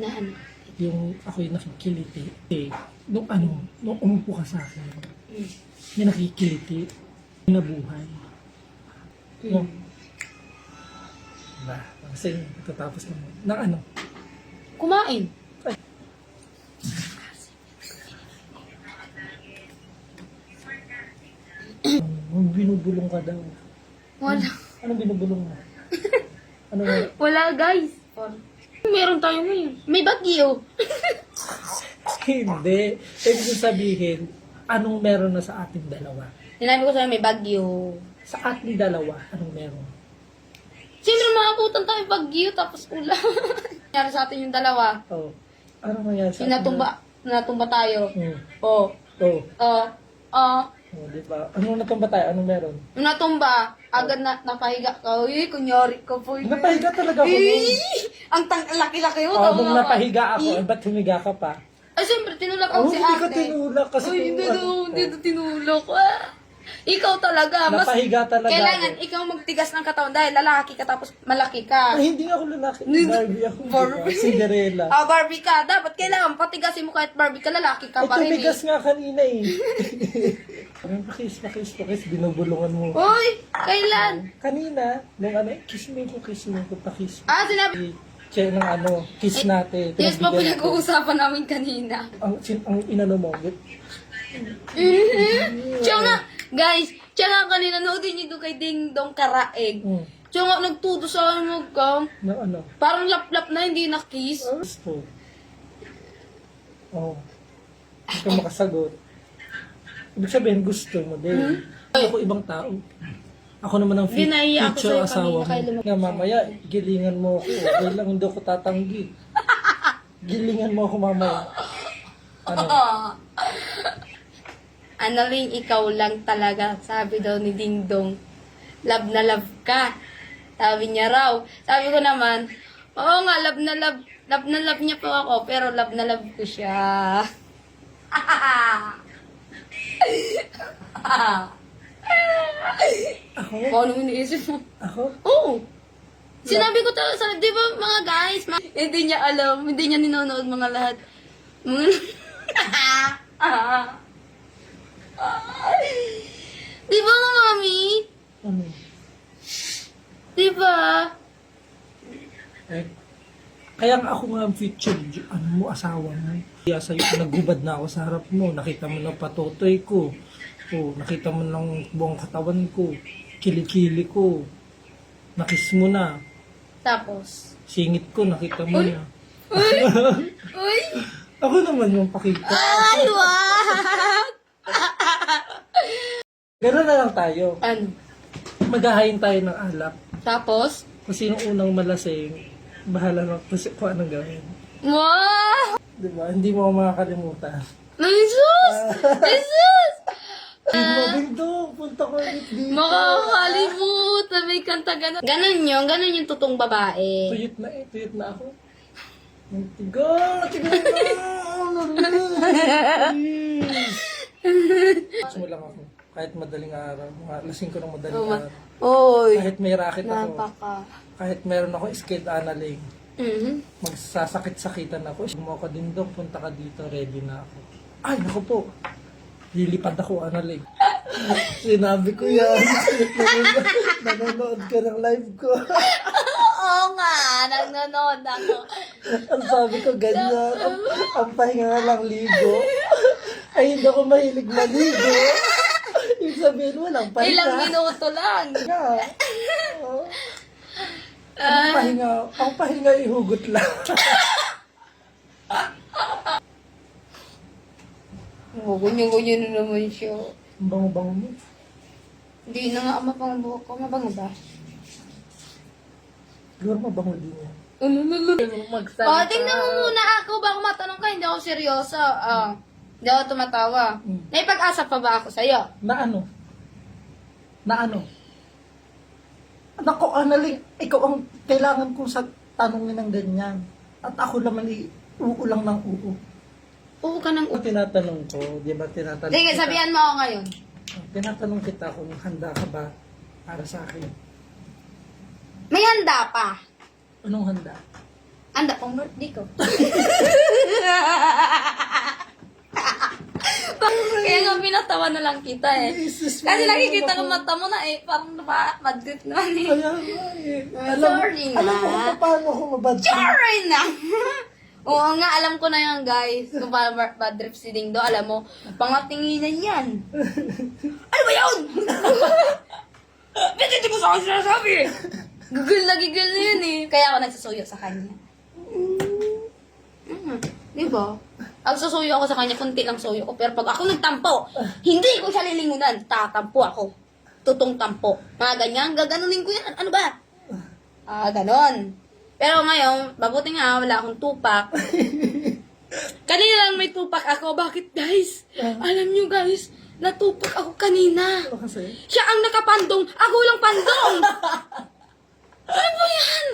Na ano? Yung ako'y nakikiliti. Nung umupo ka sa akin, Mm. may nakikiliti, may nabuhay. No? Diba? Kasi tatapos ka mo. Ng ano? Kumain. Binubulong ka daw. Wala. Anong binubulong mo? Ano mo? Wala, guys. Meron tayo ngayon. May bagyo. Hindi. Ibig sabihin, anong meron na sa ating dalawa? Sinabi ko sa'yo, may bagyo. Sa ating dalawa, anong meron? Siyempre, makakutan tayo bagyo, tapos ulan. Nangyari sa atin yung dalawa. Oh. Ano nangyari sa Yung natumba tayo. Hmm. Oh. Oh. Oh. Oh, di ba? Anong natumba tayo? Anong meron? Yung natumba, agad na napahiga ka. Uy, kunyari ka po. Napahiga talaga ako nun. Ang laki-laki mo. Oh, nung napahiga ako, ba't humiga ka pa? Ay, siyempre, tinulak Oh, ako si hindi ate. ko tinulak kasi Uy, hindi daw tinulak. Ah. Ikaw talaga. Mas Napahiga talaga kailangan ako. ikaw magtigas ng katawan dahil lalaki ka tapos malaki ka. Ay, hindi ako lalaki. Barbie ako. Barbie. Diba? Cinderella. Ah, Barbie ka. Dapat kailangan patigasin mo kahit Barbie ka, lalaki ka Ay, pa rin tumigas nga kanina eh. Pakis, binubulungan mo. Uy, kailan? Kanina, nung kiss mo ko, pakis mo. Ah, sinabi. Check ng kiss natin. Yes pa Pinagbigyan ko. pinag-uusapan namin kanina. Ang inano mo, Siya nga, guys, siya nga kanina noodin niyo doon kay Ding Dong Karaeg. Siya nga nagtudo sa akin magkam. na ano? Parang lap-lap na hindi na-kiss. Gusto. Oh. Hindi ka makasagot. Ibig sabihin, gusto mo din. Ako ibang tao. Ako naman ang Hindi, naiiyak ako future sa'yo asawa kanina, mo. kaya lumabas Nga mamaya, gilingan mo ako. Okay lang, hindi ako tatanggi. Gilingan mo ako mamaya. Ano? Analing ikaw lang talaga, sabi daw ni Ding Dong. Love na love ka. Sabi niya raw. Sabi ko naman, oo nga, love na love niya po ako, pero love na love ko siya. Ako? Kung ano iniisip mo? Ako? Oo. Sinabi ko talaga sa di ba mga guys, hindi niya alam, hindi niya ninonood mga lahat. Di ba nga, mami? Ano? Di ba? Eh, kaya nga ako nga ang future, asawa mo. Kaya sa'yo, naghubad na ako sa harap mo. Nakita mo ng patotoy ko. Oh, nakita mo ng buong katawan ko. Kilikili ko. Nakis mo na. Tapos? Singit ko, nakita mo Uy! na. Uy! Ako naman yung pakita. Ay, wag! Gano'n na lang tayo. Ano? Maghahain tayo ng alak. Tapos? Kung sinong unang malasing, bahala na kung anong gawin. Wow! Diba? Hindi mo ako makakalimutan. Jesus! Jesus! Ding-dong, punta ko ulit dito. Makakalimutan, may kanta ganon. Ganon yung tutong babae. Tuyot na ako. Tiga na. Gusto mo lang ako. Kahit madaling araw. Lasing ko ng madaling araw. Oy! Kahit may racket ako. Napaka. Kahit meron ako skilled analing. Mhm. Magsasakit-sakitan ako. Gumawa ka din doon, punta ka dito, ready na ako. Ay, naku po. Lilipad ako, analing. Sinabi ko yan. Nanonood ka ng live ko. Oo nga, nanonood ako. Ang sabi ko, ganyan. Ang pahinga nga lang ligo. Ay, hindi ako mahilig maligo. Ibig sabihin, walang pahinga. Ilang minuto lang. Nga. Oo. Ang pahinga ihugot lang. Ganyan na naman siya. Ang bango-bango mo. Hindi na nga mapango ko. Mabango ba? Siguro mabango din yan. Oh, tingnan mo muna ako. Baka matanong ka, hindi ako seryoso. Hindi ako tumatawa. May pag-asa pa ba ako sa'yo? Na ano? Na ano? Nako, Analing, ikaw ang kailangan kong sa tanongin ng ganyan. At ako naman uulang ng uu. Oo ka nang... Tinatanong ko, di ba tinatanong Sige, kita? sabihan mo ako ngayon. Tinatanong kita kung handa ka ba para sa akin. May handa pa. Anong handa? Anda pang birthday ko. Kaya nga pinatawa na lang kita eh. Jesus, Kasi wala nakikita ko naman mata mo na eh. Parang madrit naman eh. Kaya nga eh. Sorry na. Alam ko kung paano ako mabadtrip. Sorry na! Oo nga, alam ko na yan guys. Kung paano bad trip si Ding Do, alam mo, pangatinginan yan. Ano ba yun? Hindi ko sa akin sinasabi. Gigil na yun eh. Kaya ako nagsusuyo sa kanya. Di ba? Ang susuyo ako sa kanya, kunti lang suyo ko. Pero pag ako nagtampo, hindi ko siya lilingunan. Tatampo ako. Tutong tampo. Mga ganyan, gaganunin ko yan. Ano ba? Ganon. Pero ngayon, mabuti nga, wala akong tupak. Kanina lang may tupak ako. Bakit guys? Alam nyo guys, natupak ako kanina. Ano kasi? Siya ang nakapandong, ako lang pandong! Ano ba yan?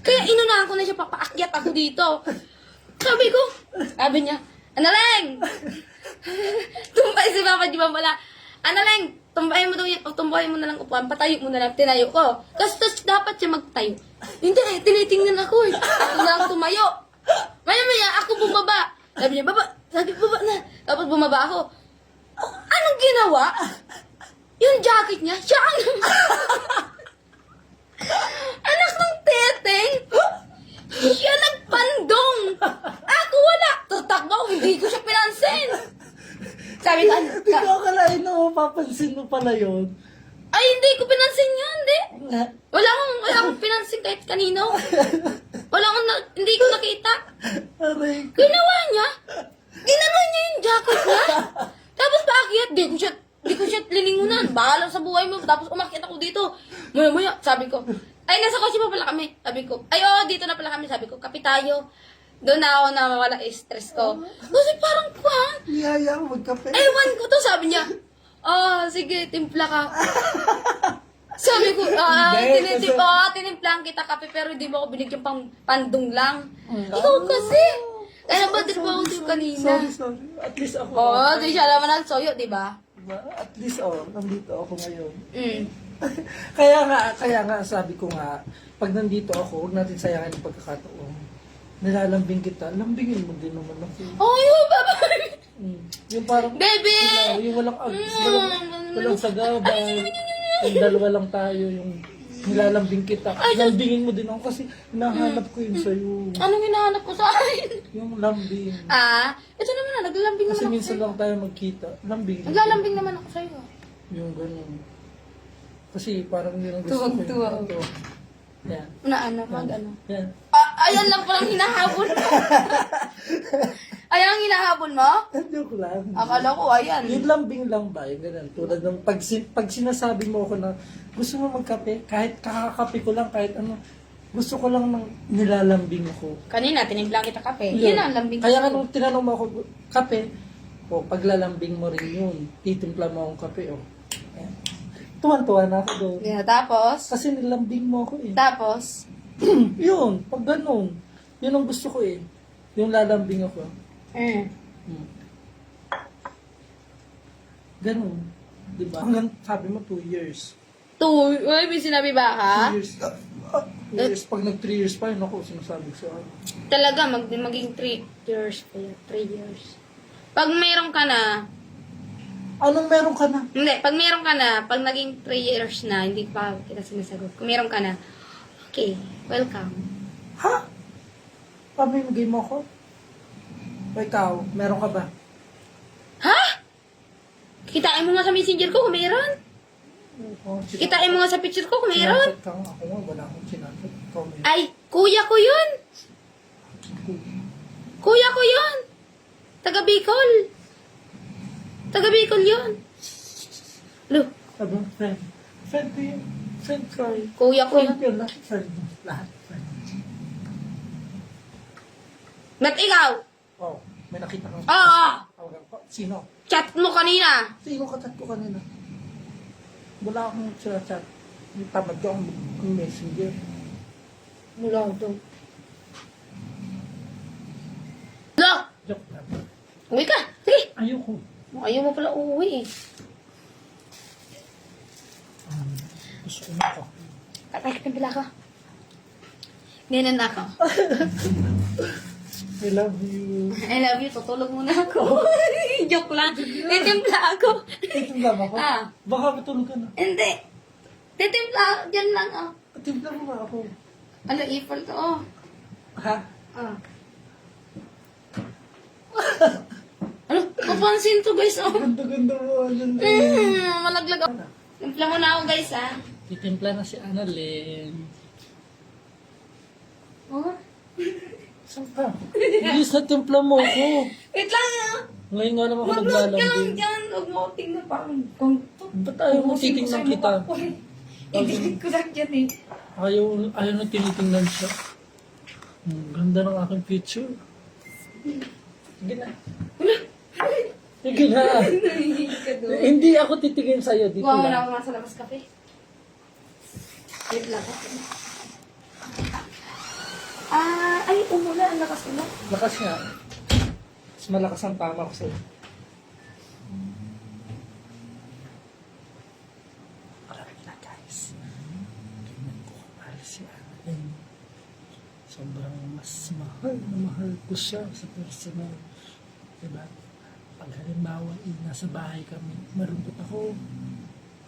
Kaya inunahan ko na siya, papaakyat ako dito. Sabi niya, Analeng! Tumbay si Papa Di ba pala? Analeng, tumbayin mo daw yan, o tumbayin mo na lang upuan, patayo mo na lang, tinayo ko. Tapos dapat siya magtayo. Hindi eh, tinitingnan ako eh. Ako lang tumayo. Maya-maya, ako bumaba. Sabi niya, baba na. Tapos bumaba ako. Anong ginawa? Yung jacket niya, siya ang... Anak ng teteng! Siya nagpandong! Ako wala! Tatakbo ako, hindi ko siya pinansin! Sabi ko, Hindi ko akalain na mapapansin mo pala yun. ay hindi ko pinansin yun, hindi! Wala akong pinansin kahit kanino. Hindi ko nakita. Aray ko. Ginawa niya? Ginawa niya yung jacket niya? Tapos paakyat, di ko siya lilingunan. Bahala sa buhay mo. Tapos umakyat ako dito. Maya, sabi ko, ay, nasa kotse pa pala kami. Sabi ko, ay, dito na pala kami. Sabi ko, kape tayo. Doon na ako na mawala stress ko. Kasi parang, Niyaya ko magkape. ewan ko to, sabi niya. Sige, timpla ka. Sabi ko, Hindi, tinimplahan kita kape, pero hindi mo ako binigyan pang pandong lang. Ikaw kasi. Kaya ba, din pa ako dito kanina. Sorry. At least ako. Di siya naman nagsoyo, di ba? Diba? At least, nandito ako ngayon. Mm. kaya nga, sabi ko nga, pag nandito ako, huwag natin sayangin ang pagkakataon. Nilalambing kita, lambingin mo din naman ako. Yun, babay. Yung parang, Baby! yung walang agis, walang sagabal. Yung dalawa lang tayo, yung nilalambing kita. Lambingin mo din ako kasi hinahanap ko yun sa'yo. Anong hinahanap ko sa akin? Yung lambing. Ito naman na, naglalambing Kasi naman ako minsan sa'yo. lang tayo magkita. Lambing. Naglalambing naman ako sa'yo. Yung ganun. Kasi parang yun ang gusto ko. Tuwag-tuwa. Ito. Yan. Mag-ano. Yan. Ayan lang palang hinahabol mo. Ayan ang hinahabol mo? Joke lang. Akala ko, ayan. Yung lambing lang ba? Yung ganun. Tulad ng pag sinasabi mo ako na gusto mo magkape, kahit kakakape ko lang, kahit ano, gusto ko lang ng nilalambing ako. Kanina, tinimpla kita kape. Yun ang lambing. Kaya nga nung tinanong mo ako, kape, paglalambing mo rin yun. Titimpla mo akong kape, Ayan. Tuwan-tuwa na ako doon. Yeah, tapos? Kasi nilambing mo ako eh. Tapos? Yun, pag ganun. Yun ang gusto ko eh. Yung lalambing ako. Ganun. Diba? Hanggang sabi mo 2 years. Uy, may sinabi ba ka? 2 years. 2 years. Pag nag 3 years pa yun ako, sinasabi ko sa'yo. Talaga, maging 3 years pa yun. 3 years. Pag meron ka na, Anong meron ka na? hindi, pag meron ka na, pag naging 3 years na, hindi pa kita sinasagot. Kung meron ka na, okay, welcome. Ha? Pamimigay mo ako? O ikaw, meron ka ba? Ha? Kitain mo nga sa messenger ko kung meron. Kitain mo nga sa picture ko kung meron. Sinasat ka nga. Ako nga, wala akong sinasat. Ikaw meron. Ay, kuya ko yun. Kuya ko yun. Taga Bicol. Taga Bicol yun. Lo, Sabi mo, friend. Friend ko yun. Friend ko yun. kuya ko Friend yun. yun. Lahat friend mo. Lahat friend. Ba't ikaw? Oh, may nakita kang Oo. tawagan ko. Sino? Chat mo kanina. Sino ka-chat ko kanina? Wala akong chat. May tamad ko ang messenger. Mula doon. Lo, Joke lang. uwi ka. Sige. Ayoko. Ayaw mo pala uuwi eh. Gusto ko na ako. Tatay ka pala ka. Ganun ako. I love you. I love you. Tutulog muna ako. Joke lang. Titimpla ako. Titimpla ba ako? Ah. Baka matulog ka na. Hindi. Titimpla. Diyan lang, oh. Timpla mo ba ako? Ano, ipol to, oh. Ha? Ah. Ano? Papansin to, guys, oh. Ganda-ganda mo. Malaglag ako. Timpla mo na ako, guys, ah. Titimpla na si Annalyn. Oh. Saan ka? Bilis na timpla mo ako. Wait lang, ah. Ngayon nga naman ako Mag-vlog ka lang naglalambing. dyan. Huwag mo tingnan parang ganito. Ba't ayaw mo titingnan kita? Idilit ko lang dyan, eh. Ayaw na tinitingnan siya. Ganda ng aking picture. Sige na. Sige na. Hindi ako titingin sa'yo. Dito Buwan mo na lang. ako nasa labas kape. Wait lang. Ay, umula. Ang lakas ulan. Lakas nga. Mas malakas ang tama ko sa'yo. Marami na guys. Tingnan ko kung mahal si Annalyn. Sobrang mas mahal ko siya sa personal. Diba? Pag halimbawa, nasa bahay kami, maruntot ako.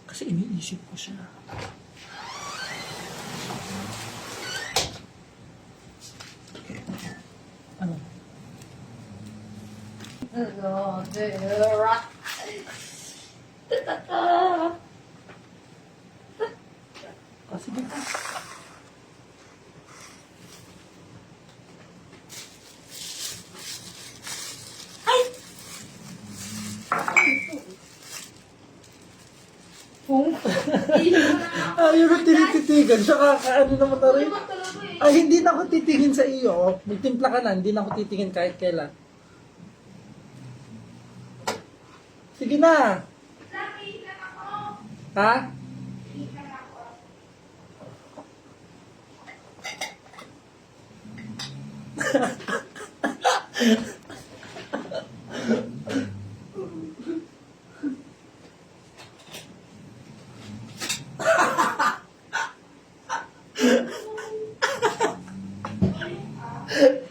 Kasi iniisip ko siya. Ano? Hello, Dera. Kasi dito. Ay! Pong. Ayaw na tinititigan. Siya kakaano naman na rin. Ay, hindi na ako titingin sa iyo. Magtimpla ka na, hindi na ako titingin kahit kailan. Sige na. Ha?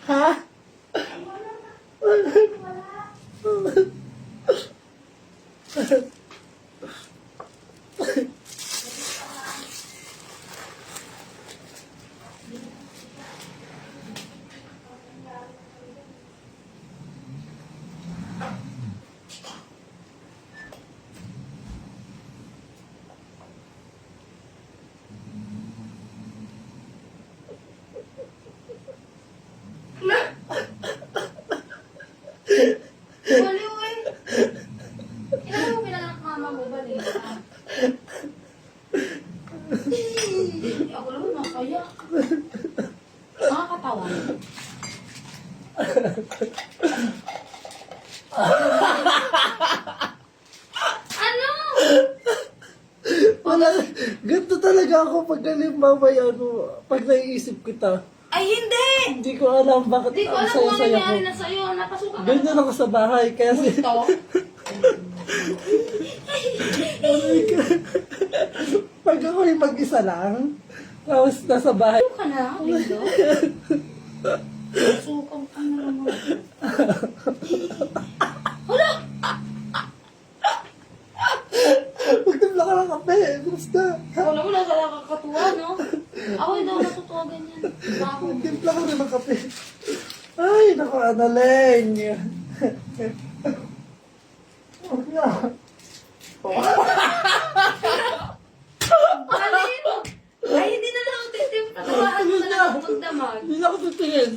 Ha? Baliw eh. Kailan mo pinanganak mama mo, baliw? Ako naman nakaya. Nakakatawa. Ano? Wala. Ganito talaga ako pag halimbawa pag naiisip kita. Ay, hindi! Hindi ko alam bakit Hindi ko ang alam kung ano saya-saya ko. nangyari na sa'yo. Napasukan ka. Ganyan ako sa bahay. Kaya Ito? pag ako'y mag-isa lang, tapos nasa bahay, Ano ka na, Lindo? Sukan ka na naman. Hala! magtimpla ka ng kape. Basta. Wala mo lang nakakatuwa, no? Ako hindi ako natutuwa ganyan. Ako. Magtimpla ka na ng kape. Ay, naku, Annalyn. Huwag na. Alin? Ay, hindi na lang ako titim. Patawahan mo na lang ako magdamag. Hindi na ako titingin.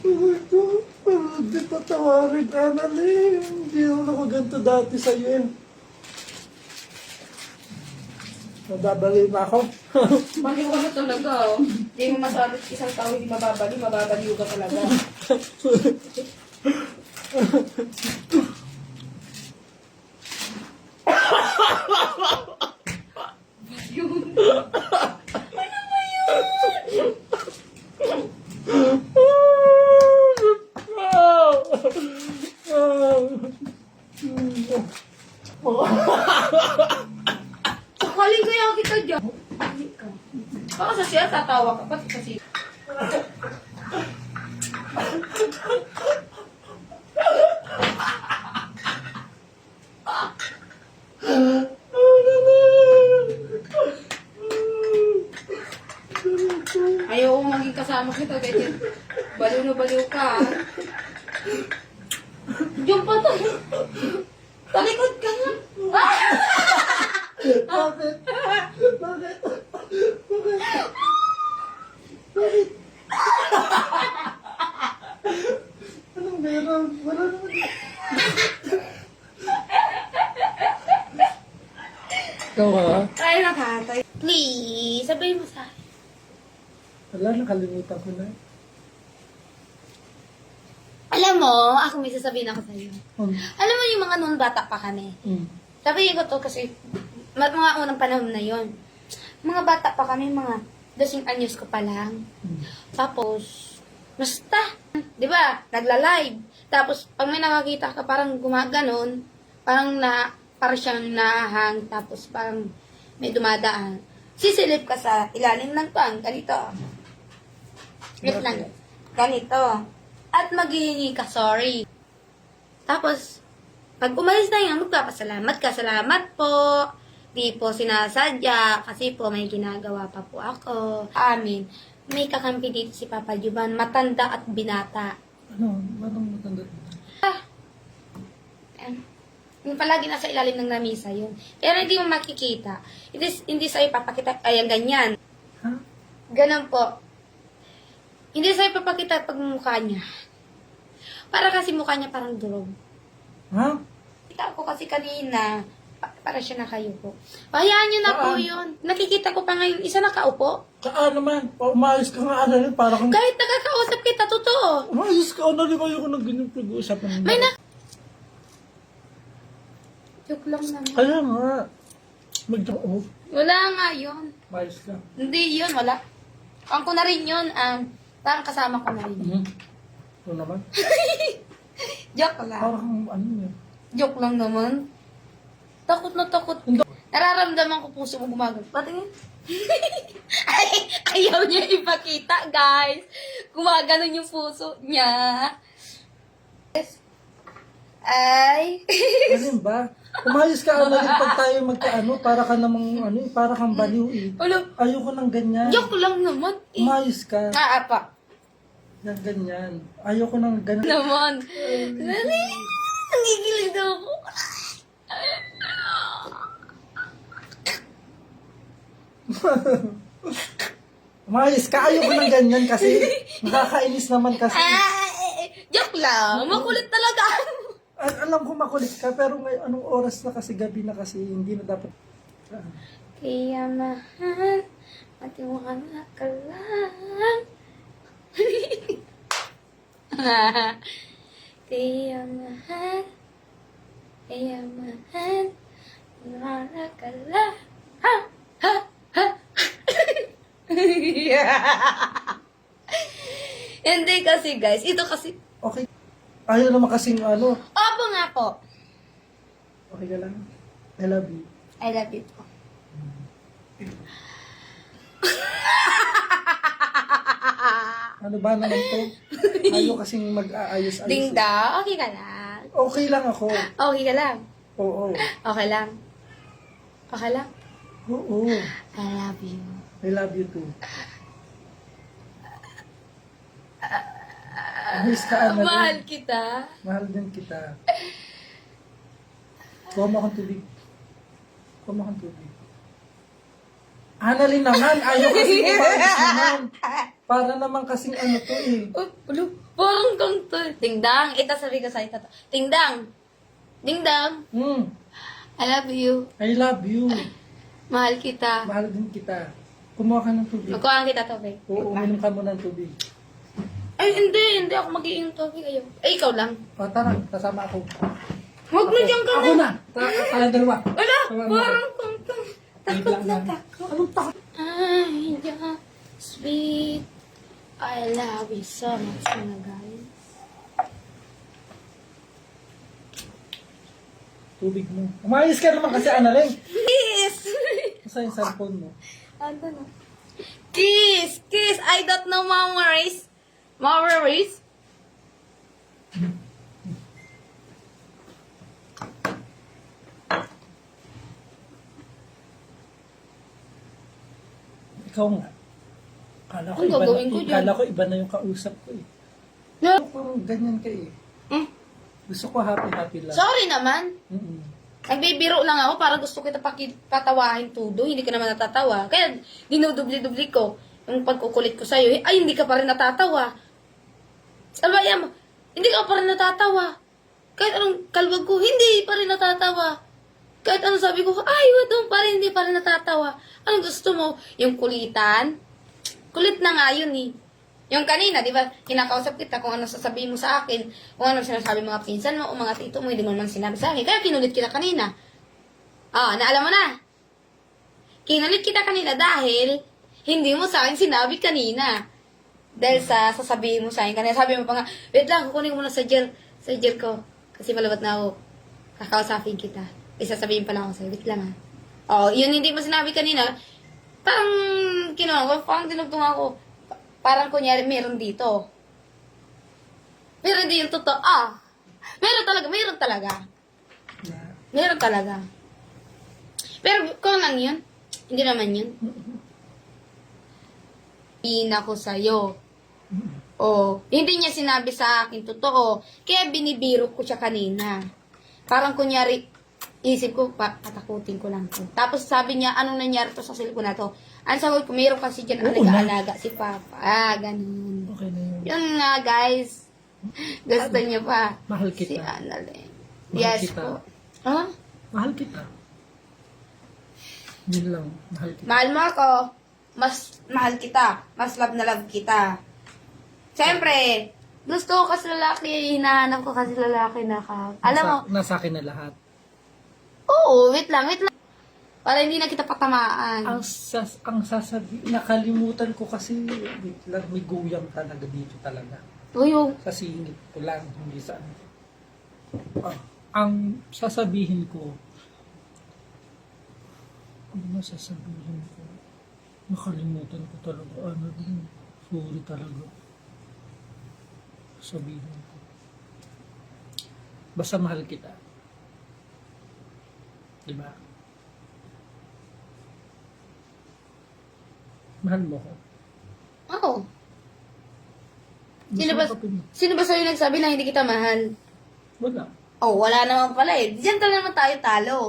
Ito, pero hindi patawarin, Annalyn. Hindi naman ako ganito dati sa'yo eh. Nadabali na ako. Baliw ka na talaga, oh. Hindi mo masabi isang tao hindi mababaliw. Mababaliw ka talaga. Yun. Ano ba yun? Sakalin kaya kita dyan. Baka sa siya tatawa. Ba't kasi? Ayaw ko maging kasama kita, ganyan. Baliw na baliw ka. Diyan pa to. Talikod ka nga. Bakit? Bakit? Bakit? Bakit? Anong meron? Wala naman. Ikaw ha? Ay, nakatay. Please, sabihin mo sa akin. Wala, nakalimutan ko na. Alam mo, ako may sasabihin ako sa'yo. Hmm. Alam mo yung mga noon bata pa kami. Sabihin ko to kasi mga unang panahon na yon. Mga bata pa kami, mga 12 anyos ko pa lang. Tapos, basta, di ba, nagla-live. Tapos, pag may nakakita ka, parang gumaganon, parang siyang nahang, tapos parang may dumadaan. Sisilip ka sa ilalim ng pang, ganito. Wait lang. Ganito. At maghihingi ka, sorry. Tapos, pag umalis na yan, magpapasalamat ka. Salamat po. Di po sinasadya kasi po may ginagawa pa po ako. Amin. May kakampi dito si Papa Juban, matanda at binata. Ano? Anong matanda? Yung palagi nasa ilalim ng lamisa yun. Pero hindi mo makikita. Hindi sa'yo papakita, ayan ganyan. Ha? Ganon po. Hindi sa'yo papakita pag mukha niya. Para kasi mukha niya parang durog. Ha? Kita ko kasi kanina, para siya nakayupo. Hayaan niyo na po yun. Nakikita ko pa ngayon, isa nakaupo. Naman? Umayos ka nga, ano rin, para kang... Kahit nakakausap kita, totoo. Umayos ka, ano rin, ayoko nang ganyan pag-uusapan. May Joke lang naman. Kaya nga. Mag-joke. Wala nga yun. Umayos ka. Hindi yun, wala. Ang ko na rin yun, parang kasama ko na rin. Ito naman. Joke lang. Parang ano yun. Joke lang naman. Takot na takot. Nararamdaman ko puso mo gumagano. Patingin. Ayaw niya ipakita, guys. Gumaganon yung puso niya. Ay. Ano ba? Umayos ka, ano rin, pag tayo magkaano, para ka namang, ano, para kang baliw eh. Ulo. Ayoko nang ganyan. Joke lang naman. Umayos ka. Apa. Yan, ganyan. Ayoko nang ganyan. Naman. Nani? Nangigilig ako. Umayos ka, ayoko nang ganyan kasi nakakainis naman kasi. Joke lang. Makulit talaga. Alam ko makulit ka, pero ngayon, anong oras na kasi, gabi na kasi, hindi na dapat. Kaya mahal, matiwala ka lang. Kaya mahal, matiwala ka lang. Ha! Ha! Ha! Hindi kasi guys, ito kasi, Okay. Ayaw naman kasing ano. opo nga po. Okay ka lang? I love you. I love you po. Ano ba naman to? Ayaw kasing mag-aayos-ayos. Ding da, okay ka lang. Okay lang ako. Okay ka lang. Oo. Okay lang. Okay lang. Oo. I love you. I love you too. Miss ka, Ana. Mahal kita. Mahal din kita. Kuha mo akong tubig. Kuha mo akong tubig. Annalyn naman, ayaw kasing umayos naman. Para naman kasing ano to eh. Oh, parang kang to. Dingdang. Ito sabi ko sa ito. Dingdang. Dingdang. I love you. I love you. Mahal kita. Mahal din kita. Kumuha ka ng tubig. Magkuhaan kita tubig. Oo, uminom ka muna ng tubig. Ay, hindi. Hindi ako mag-iing tubig. Ayaw. Ay, ikaw lang. O, tara, kasama ako. Huwag na dyan ka Ako na. na. Tayo dalawa. Wala. Sama mo. Parang kang to. Takot na takot. Anong takot? Ay, yeah, sweet. I love you so much, mga guys. Tubig mo. Umayos ka naman kasi, Annalyn. Please! Basta yung cellphone mo. Ano na? Kiss! Kiss! I don't know memories. Memories? Ikaw nga. Kala ko, Ang iba gagawin ko na, dyan? kala ko iba na yung kausap ko eh. No. Parang ganyan ka eh. Eh, Gusto ko happy-happy lang. sorry naman. Mm-mm. Nagbibiro lang ako para gusto kita patawahin tudo. Hindi ka naman natatawa. Kaya dinudubli-dubli ko yung pagkukulit ko sa'yo. Ay, hindi ka pa rin natatawa. Sabayan mo, hindi ka pa rin natatawa. Kahit anong kalwag ko, hindi pa rin natatawa. Kahit anong sabi ko, ay, wadong pa rin, hindi pa rin natatawa. Anong gusto mo? Yung kulitan? Kulit na nga yun eh. Yung kanina, di ba, kinakausap kita kung ano sasabihin mo sa akin, kung ano sinasabi mga pinsan mo o mga tito mo, hindi mo naman sinabi sa akin. Kaya kinulit kita kanina. Naalam mo na. Kinulit kita kanina dahil hindi mo sa akin sinabi kanina. Dahil sa sasabihin mo sa akin kanina. Sabi mo pa nga, wait lang, kukunin ko muna sa gel ko. Kasi malabat na ako. Kakausapin kita. Sasabihin pala ako sa'yo. Wait lang yun hindi mo sinabi kanina. Parang, parang tinugtong ako. Parang kunyari, meron dito. Meron din yung totoo. Meron talaga. Meron talaga. Pero kung lang yun, hindi naman yun. Ina ko sa'yo. Hindi niya sinabi sa akin totoo. Kaya binibiro ko siya kanina. Parang kunyari, isip ko, patakutin ko lang to. Tapos sabi niya, anong nangyari to sa cellphone na to? Ang sagot ko, mayroon kasi dyan alaga-alaga si Papa. Ganun. Okay na yun. Yun nga, guys. Gusto niyo pa. Mahal kita. Si Annalyn. Mahal Yes kita. po. Ha? Mahal kita. Yun lang. Mahal kita. Mahal mo ako. Mas mahal kita. Mas love na love kita. Siyempre, gusto ko kasi lalaki. Hinahanap ko kasi lalaki na ka. Alam mo, Nasa akin na lahat. oo, wait lang. Para hindi na kita patamaan. Ang sasabi, nakalimutan ko kasi, wait lang, may guyang talaga dito talaga. Uy, Sa singit ko lang, hindi sa ano. Ang sasabihin ko, ano sasabihin ko? Nakalimutan ko talaga. Ano din? Sorry talaga. Sabihin ko. Basta mahal kita. Diba? Mahal mo ko. Oo. Gusto ko Sino ba sa'yo nagsabi na hindi kita mahal? Wala. Wala naman pala eh. Diyan talaga naman tayo talo.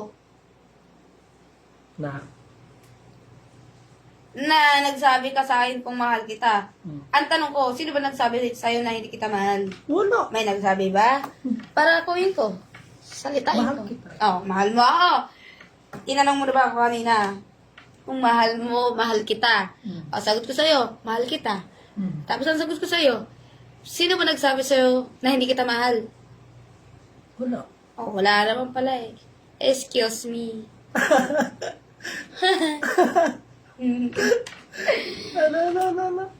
Na nagsabi ka sa akin kung mahal kita. Ang tanong ko, sino ba nagsabi sa'yo na hindi kita mahal? Wala. May nagsabi ba? Para kuhin ko. Salitain Mahal ko. kita. Mahal mo ako. Tinanong mo na ba ako kanina? Kung mahal mo, mahal kita. Sagot ko sa'yo, mahal kita. Tapos ang sagot ko sa'yo, sino ba nagsabi sa'yo na hindi kita mahal? Wala. Wala naman pala eh. Excuse me.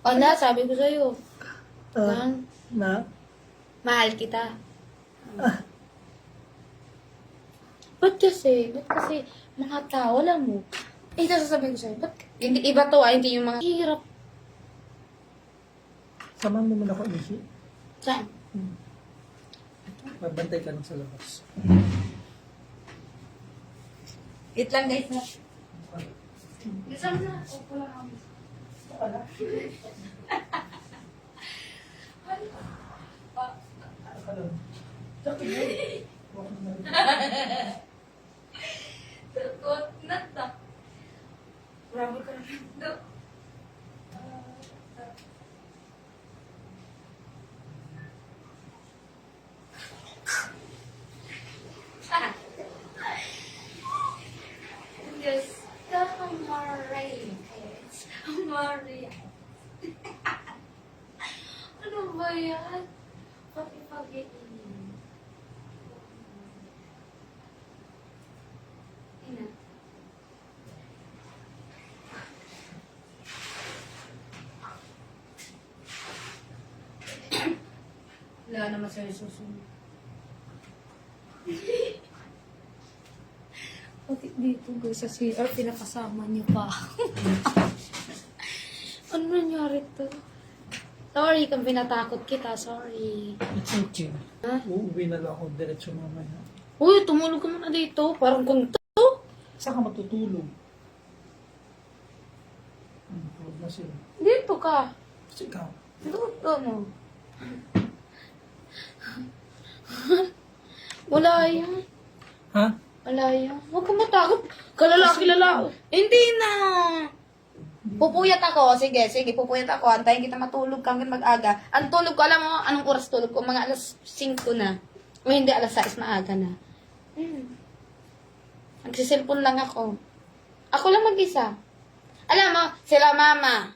Ano? Sabi ko sa'yo. Na? Mahal kita. Ba't kasi mga tao, alam mo, sasabihin ko sa'yo, ba't hindi iba to hindi yung mga hirap. Samahan mo muna ako, Nishi. Saan? Magbantay ka lang sa labas. Wait lang guys na. Gusto mo na? Opo lang kami. Takot na ta. Grabe ka na. Yes, Maria. Ano ba yan? Pag-ipag-iinin. Ina. Wala naman sa'yo susunod. Pati dito guys sa CR, pinakasama niyo pa. Ano nangyari to? Sorry kung pinatakot kita. Sorry. It's okay. Ha? Uuwi na lang ako diretso mamaya. Uy, tumulog ka muna dito. Parang ganito. Saan ka matutulog? Huwag na sila. Dito ka. Kasi ikaw. Dito mo. Wala yan. Ha? Wala yan. Huwag kang matakot. Kalalaki. Hindi na. Pupuyat ako. Sige, pupuyat ako. Antayin kita matulog ka hanggang mag-aga. Ang tulog ko, alam mo, anong oras tulog ko? Mga alas 5 na. O hindi, alas 6 maaga na. Nagsiselfon lang ako. Ako lang mag-isa. Alam mo, sila mama,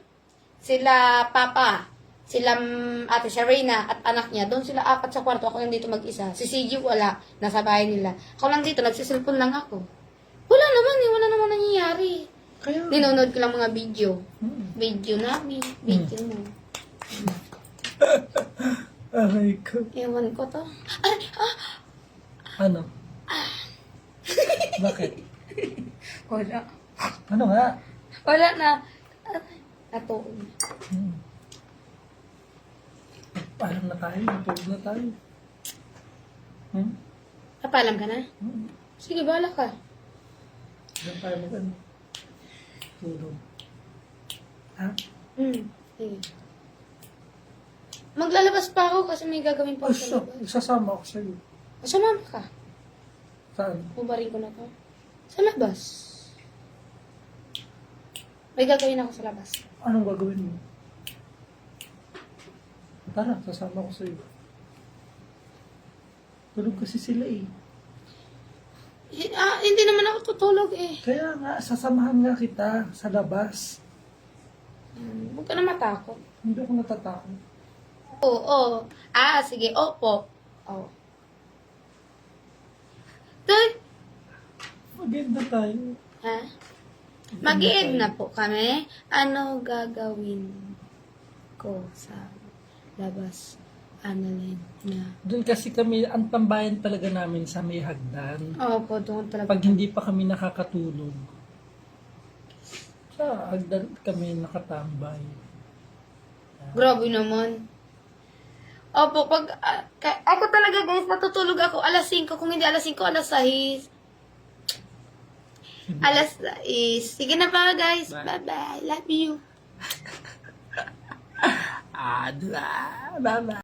sila papa, sila ate Sharina at anak niya. Doon sila 4 sa kwarto. Ako lang dito mag-isa. Si CG wala. Nasa bahay nila. Ako lang dito. Nagsiselfon lang ako. Wala naman nangyayari. Kaya... Ninonood ko lang mga video. Hmm. Video namin. Video mo. Aray ko. Ewan ko to. Ay, Ano? Bakit? wala. Ano nga? Wala na. Natuon. Paalam na tayo. Tulog na tayo. Napalam ka na? Sige, bala ka. Diyan tayo mag-ano. Tulog. Ha? Sige. Maglalabas pa ako kasi may gagawin pa Oh, ako sa so, labas. sasama ako sa'yo. Sumama ka. Saan? Ubarin ko na to. Sa labas. May gagawin ako sa labas. Anong gagawin mo? Tara, sasama ko sa'yo. Tulog kasi sila eh. Hindi naman ako tutulog eh. Kaya nga, sasamahan nga kita sa labas. Huwag ka na matakot. Hindi ako natatakot. Oo. Sige. Opo. Oo. Tay, Maganda tayo. ha? Mag-i-end na po kami. Ano gagawin ko sa labas? Annalyn na. Doon kasi kami, ang tambayan talaga namin sa may hagdan. Opo, doon talaga. Pag hindi pa kami nakakatulog, sa hagdan kami nakatambay. Grabe naman. Opo, pag... ako talaga guys, natutulog ako alas 5. Kung hindi alas 5, alas 6. Alas 6. Sige na pa guys. Bye-bye. Love you. Bye-bye.